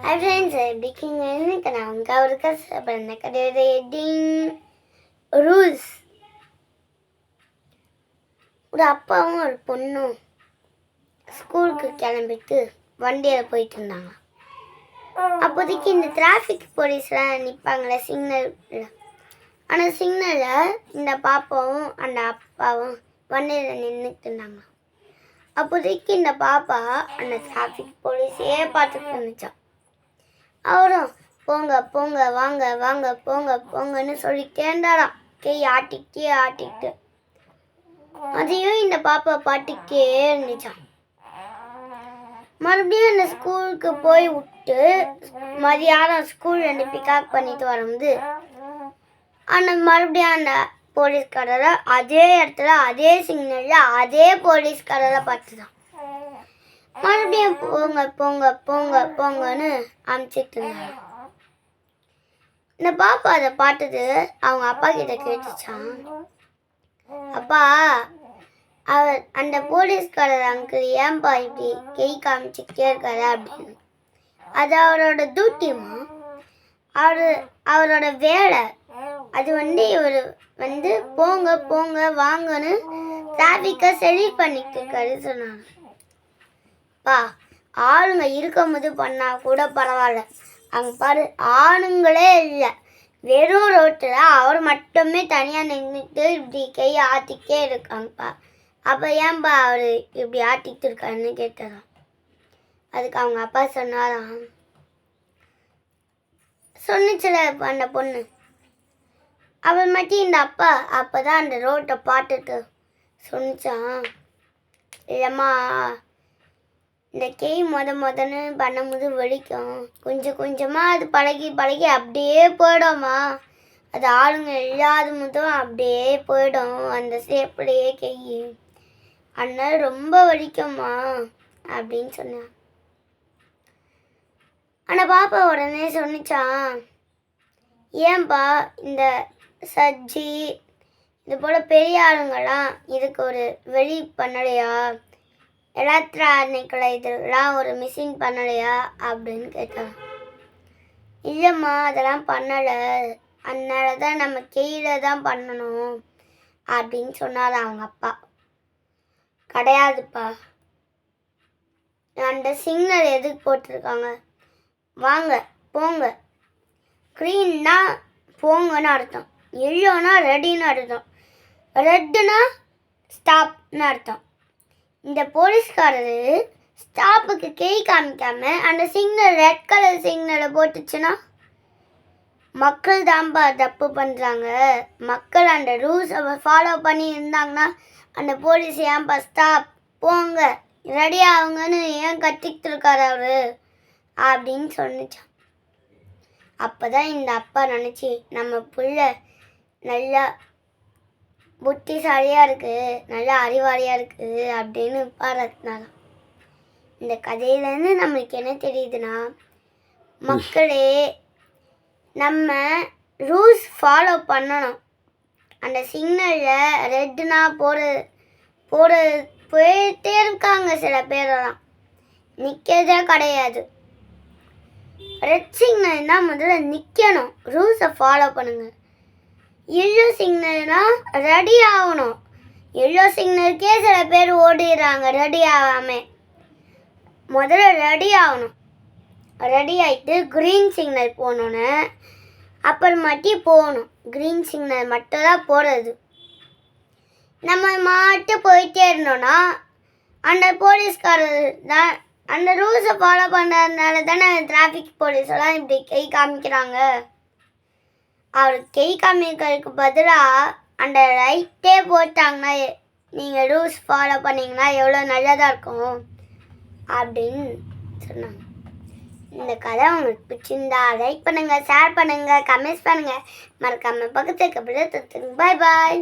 Hi friends, எப்படி இருக்கீங்க? இன்னைக்கு நான் உங்கள் ஒரு கஷ்டப்படுற கிடையாது ரூல்ஸ். ஒரு அப்பாவும் ஒரு பொண்ணும் ஸ்கூலுக்கு கிளம்பிட்டு வண்டியில் போயிட்டு இருந்தாங்க. அப்போதைக்கு இந்த டிராஃபிக் போலீஸ்லாம் நிற்பாங்களே சிக்னலில், அந்த சிக்னலில் இந்த பாப்பாவும் அந்த அப்பாவும் வண்டியில் நின்றுட்டு இருந்தாங்க. அப்போதைக்கு இந்த பாப்பா அந்த டிராஃபிக் போலீஸையே பார்த்துட்டு இருந்துச்சான். அவரும் போங்க போங்க வாங்க வாங்க போங்க போங்கன்னு சொல்லிட்டே இருந்தாராம், கை ஆட்டிக்கிட்டு. அதையும் இந்த பாப்பா பாட்டிக்கே இருந்துச்சான். மறுபடியும் அந்த ஸ்கூலுக்கு போய் விட்டு மதியானம் ஸ்கூல்லேருந்து பிக்கப் பண்ணிட்டு வரும்போது அந்த மறுபடியும் அந்த போலீஸ்காரரை அதே இடத்துல அதே சிக்னலில் அதே போலீஸ்காரரை பார்த்துதான் மறுபடியும் போங்க போங்க போங்க போங்கன்னு அனுப்பிச்சிட்டு இருந்தாங்க. இந்த பாப்பா அதை பார்த்தது அவங்க அப்பா கிட்ட கேட்டுச்சான், அப்பா அவர் அந்த போலீஸ்காரர் அங்கிள் ஏன்பா இப்படி கை காமிச்சிக்கிட்டே இருக்காரு அப்படின்னு. அது அவரோட டியூட்டிமா, அவரோட வேலை. அது இவர் போங்க போங்க வாங்கன்னு டிராஃபிக்கை சரி பண்ணிட்டு இருக்காரு சொன்னாங்க. ஆளுங்க இருக்கும்போது பண்ணா கூட பரவாயில்ல, அங்கே பாரு ஆளுங்களே இல்லை, வெறும் ரோட்டில் அவர் மட்டுமே தனியாக நின்றுட்டு இப்படி கை ஆட்டிக்கிட்டே இருக்காங்கப்பா. அப்போ ஏன்பா அவர் இப்படி ஆட்டிக்கிட்டு இருக்காருன்னு கேட்டாராம். அதுக்கு அவங்க அப்பா சொன்னிச்சுல அந்த பொண்ணு, அவள் மட்டும் இந்த அப்பா அப்போ தான் அந்த ரோட்டை பார்த்துட்டு சொன்னிச்சான், இல்லைம்மா இந்த கை முதன்னு பண்ணும்போது வலிக்கும், கொஞ்சம் கொஞ்சமாக அது பழகி அப்படியே போயிடும்மா, அது ஆளுங்க இல்லாத முதல் அப்படியே போயிடும் அந்த சேப்புலையே கை, அதனால ரொம்ப வலிக்கும்மா அப்படின்னு சொன்னான். ஆனால் பாப்பா உடனே சொன்னிச்சான், ஏன்பா இந்த சர்ஜி இது போல் பெரிய ஆளுங்கள்லாம் இதுக்கு ஒரு வெளி பண்ணலையா, எலக்ட்ரானிக்கில் இதெல்லாம் ஒரு மிஷின் பண்ணலையா அப்படின்னு கேட்டான். இல்லைம்மா அதெல்லாம் பண்ணலை, அதனால தான் நம்ம கீழே தான் பண்ணணும் அப்படின்னு சொன்னார் அவங்க அப்பா. கிடையாதுப்பா, அந்த சிக்னல் எதுக்கு போட்டிருக்காங்க, வாங்க போங்க, க்ரீன்னா போங்கன்னு அர்த்தம், எல்லோனா ரெடின்னு அர்த்தம், ரெட்டுனா ஸ்டாப்னு அர்த்தம். இந்த போலீஸ்காரரு ஸ்டாப்புக்கு கை காமிக்காம அந்த சிக்னல் ரெட் கலர் சிக்னலை போட்டுச்சுன்னா மக்கள் தான்ப்பா தப்பு பண்ணுறாங்க. மக்கள் அந்த ரூல்ஸை ஃபாலோ பண்ணி இருந்தாங்கன்னா அந்த போலீஸ் ஏன்பா ஸ்டாப் போங்க ரெடி ஆகுங்கன்னு ஏன் கத்திக்கிட்டு இருக்காரு அவரு அப்படின்னு சொன்னிச்சான். அப்போ தான் இந்த அப்பா நினச்சி நம்ம பிள்ளை நல்லா புத்திசாலியாக இருக்குது, நல்லா அறிவாளியாக இருக்குது அப்படின்னு பாராட்டினாலாம். இந்த கதையிலேருந்து நம்மளுக்கு என்ன தெரியுதுன்னா, மக்களே நம்ம ரூல்ஸ் ஃபாலோ பண்ணணும். அந்த சிக்னலில் ரெட்டுனா போயிட்டே இருக்காங்க சில பேரெல்லாம், நிற்கிறதே கிடையாது. ரெட் சிக்னல்னா முதல்ல நிற்கணும், ரூல்ஸை ஃபாலோ பண்ணுங்கள். எல்லோ சிக்னல்னா ரெடி ஆகணும், எல்லோ சிக்னலுக்கே சில பேர் ஓடிடுறாங்க ரெடி ஆகாமல். முதல்ல ரெடி ஆகணும், ரெடி ஆகிட்டு க்ரீன் சிக்னல் போகணுன்னு அப்புறமாட்டி போகணும். க்ரீன் சிக்னல் மட்டும் தான் போடுறது. நம்ம மட்டும் போயிட்டே இருந்தோன்னா அந்த போலீஸ்காரர் தான் அந்த ரூல்ஸை ஃபாலோ பண்ணுறதுனால தானே டிராஃபிக் போலீஸெல்லாம் இப்படி கை காமிக்கிறாங்க. அவர் கை காமிக்கிறதுக்கு பதிலாக அந்த லைட்டே போட்டாங்கன்னா நீங்கள் ரூல்ஸ் ஃபாலோ பண்ணிங்கன்னா எவ்வளோ நல்லதாக இருக்கும் அப்படின்னு சொன்னாங்க. இந்த கதை உங்களுக்கு பிடிச்சிருந்தா லைக் பண்ணுங்கள், ஷேர் பண்ணுங்கள், கமெண்ட்ஸ் பண்ணுங்கள், மறக்காமல் பக்கத்துக்கு பாய் பாய்.